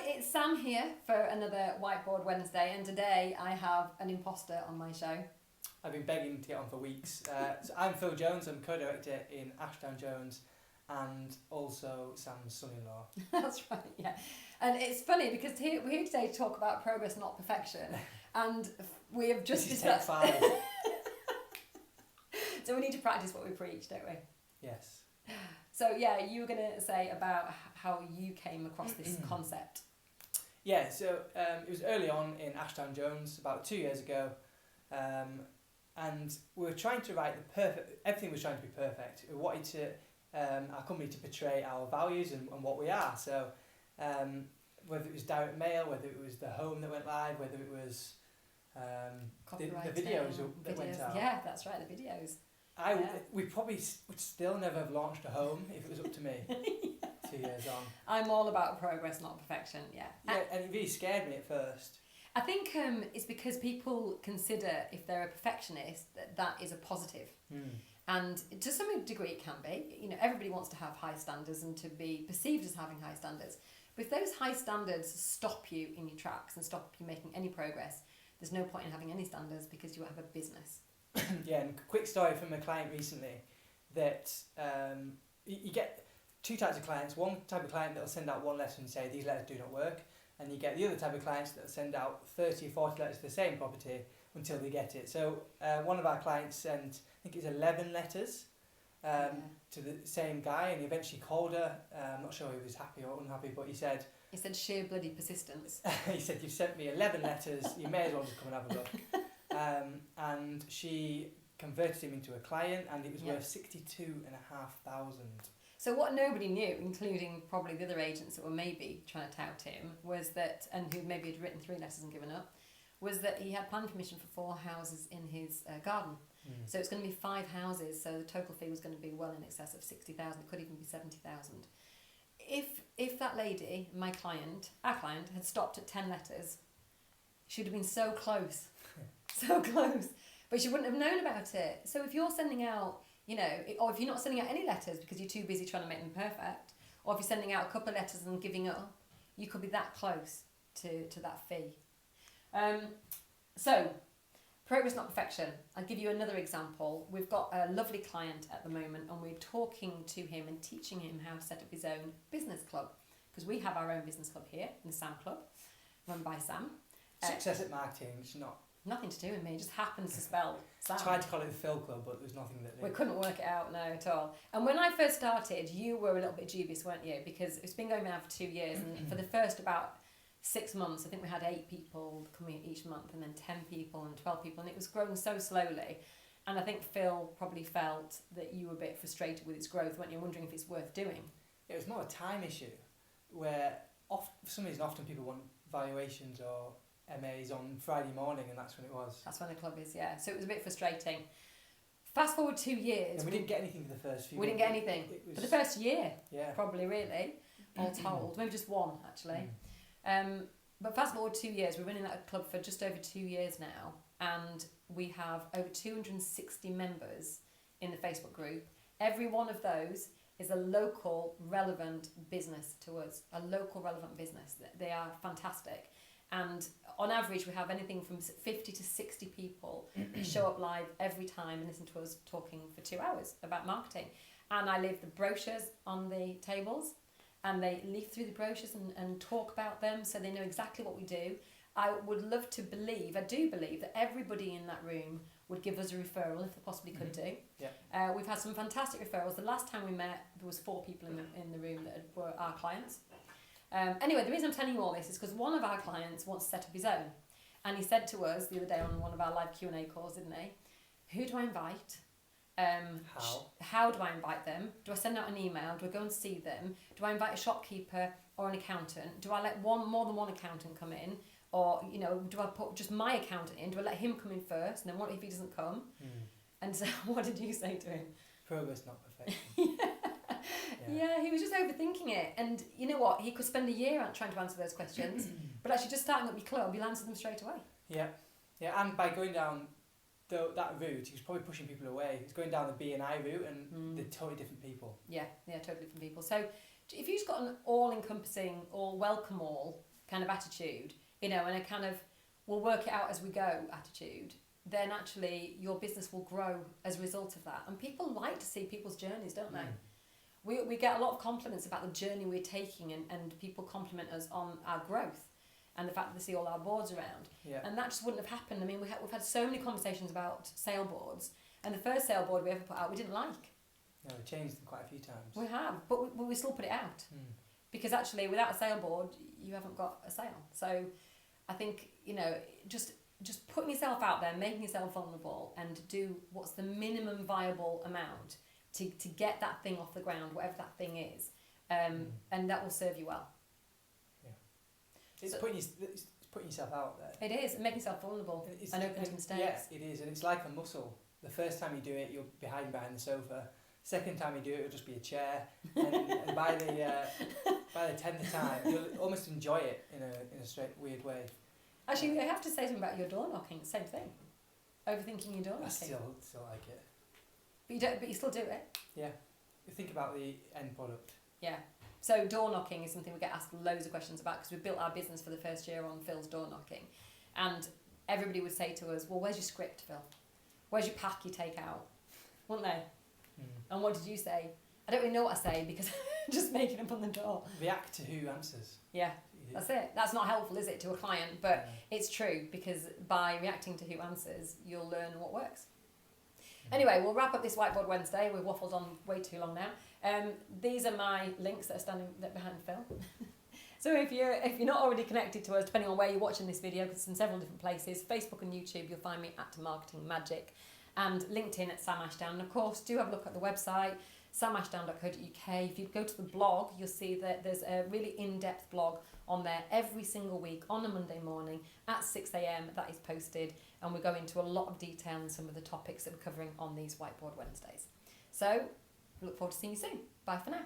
it's Sam here for another Whiteboard Wednesday, and today I have an imposter on my show. I've been begging to get on for weeks. So I'm Phil Jones, I'm co-director in Ashdown Jones and also Sam's son-in-law. That's right, yeah. And it's funny because we're here today to talk about progress, not perfection. And we have just This is take 5. So we need to practice what we preach, don't we? Yes. So yeah, you were going to say about how you came across this concept. Yeah, so it was early on in Ashdown Jones, about 2 years ago, and we were trying to write everything was trying to be perfect. We wanted to, our company to portray our values and what we are. So whether it was direct mail, whether it was the home that went live, whether it was the videos that went out. Yeah, that's right, the videos. We probably would still never have launched a home if it was up to me. 2 years on. I'm all about progress, not perfection. Yeah. Yeah, and it really scared me at first. I think it's because people consider if they're a perfectionist that is a positive. And to some degree it can be. You know, everybody wants to have high standards and to be perceived as having high standards. But if those high standards stop you in your tracks and stop you making any progress, there's no point in having any standards because you have a business. Yeah, and quick story from a client recently that you get two types of clients. One type of client that will send out one letter and say these letters do not work, and you get the other type of clients that will send out 30 or 40 letters to the same property until they get it. So one of our clients sent, I think it's 11 letters to the same guy, and he eventually called her. I'm not sure if he was happy or unhappy, but he said sheer bloody persistence. he said, you've sent me 11 letters, you may as well just come and have a look. And she converted him into a client, and it was worth 62,500. So what nobody knew, including probably the other agents that were maybe trying to tout him, was that, and who maybe had written 3 letters and given up, was that he had planning permission for 4 houses in his garden. So it's going to be 5 houses, so the total fee was going to be well in excess of 60,000. It could even be 70,000. If that lady, our client, had stopped at 10 letters, she'd have been so close. So close, but she wouldn't have known about it. So if you're sending out, or if you're not sending out any letters because you're too busy trying to make them perfect, or if you're sending out a couple of letters and giving up, you could be that close to that fee. So, progress, not perfection. I'll give you another example. We've got a lovely client at the moment, and we're talking to him and teaching him how to set up his own business club, because we have our own business club here, the Sam Club, run by Sam. Success at marketing, it's not. Nothing to do with me, it just happens to spell Sam. I tried to call it the Phil Club, but there was nothing that... We couldn't work it out, no, at all. And when I first started, you were a little bit dubious, weren't you? Because it's been going now for 2 years, and for the first about 6 months, I think we had 8 people coming each month, and then 10 people and 12 people, and it was growing so slowly. And I think Phil probably felt that you were a bit frustrated with its growth, weren't you? Wondering if it's worth doing. It was more a time issue, where for some reason often people want valuations or MAs on Friday morning, and that's when it was. That's when the club is, yeah. So it was a bit frustrating. Fast forward 2 years. And we didn't get anything for the first few We didn't get anything. For the first year, probably, really, all told. Maybe just 1, actually. But fast forward 2 years, we're running that club for just over 2 years now, and we have over 260 members in the Facebook group. Every one of those is a local relevant business to us, a local relevant business. They are fantastic. And on average, we have anything from 50 to 60 people show up live every time and listen to us talking for 2 hours about marketing. And I leave the brochures on the tables, and they leaf through the brochures and talk about them so they know exactly what we do. I would love to believe, I do believe, that everybody in that room would give us a referral if they possibly could do. Yeah. We've had some fantastic referrals. The last time we met, there was 4 people in the room that were our clients. Anyway, the reason I'm telling you all this is because one of our clients wants to set up his own. And he said to us the other day on one of our live Q&A calls, didn't he? Who do I invite? How do I invite them? Do I send out an email? Do I go and see them? Do I invite a shopkeeper or an accountant? Do I let more than one accountant come in? Or, do I put just my accountant in? Do I let him come in first? And then what if he doesn't come? And so what did you say to him? Progress, not perfection. Yeah, he was just overthinking it. And you know what? He could spend a year trying to answer those questions, but actually just starting up your club, he'll answer them straight away. Yeah, and by going down that route, he was probably pushing people away. He's going down the B&I route, and they're totally different people. Yeah, totally different people. So if you've just got an all-encompassing, all-welcome all kind of attitude, you know, and a kind of we'll work it out as we go attitude, then actually your business will grow as a result of that. And people like to see people's journeys, don't they? We get a lot of compliments about the journey we're taking, and people compliment us on our growth and the fact that they see all our boards around. Yeah. And that just wouldn't have happened. I mean, we've had so many conversations about sale boards, and the first sale board we ever put out we didn't like. No, we changed them quite a few times. We have, but we still put it out. Because actually without a sale board you haven't got a sale. So I think, you know, just putting yourself out there, making yourself vulnerable, and do what's the minimum viable amount to get that thing off the ground, whatever that thing is, and that will serve you well. Yeah, it's putting yourself out there. It is, and making yourself vulnerable and open to mistakes. Yeah, it is, and it's like a muscle. The first time you do it, you'll be hiding behind the sofa. Second time you do it, it'll just be a chair, and by the 10th time, you'll almost enjoy it in a straight weird way. Actually, I have to say something about your door knocking. Same thing. Overthinking your door knocking. I still like it. But you don't. But you still do it. Yeah. You think about the end product. Yeah. So door knocking is something we get asked loads of questions about, because we built our business for the first year on Phil's door knocking, and everybody would say to us, "Well, where's your script, Phil? Where's your pack you take out?" Wouldn't they? And what did you say? I don't really know what I say, because I'm just making up on the door. React to who answers. Yeah. That's it. That's not helpful, is it, to a client? But it's true, because by reacting to who answers, you'll learn what works. Anyway, we'll wrap up this Whiteboard Wednesday. We've waffled on way too long now. These are my links that are standing behind Phil. So if you're not already connected to us, depending on where you're watching this video, because it's in several different places, Facebook and YouTube, you'll find me at Marketing Magic, and LinkedIn at Sam Ashdown. And of course, do have a look at the website, samashdown.co.uk. If you go to the blog, you'll see that there's a really in-depth blog on there every single week on a Monday morning at 6 a.m. that is posted, and we go into a lot of detail on some of the topics that we're covering on these Whiteboard Wednesdays. So we look forward to seeing you soon. Bye for now.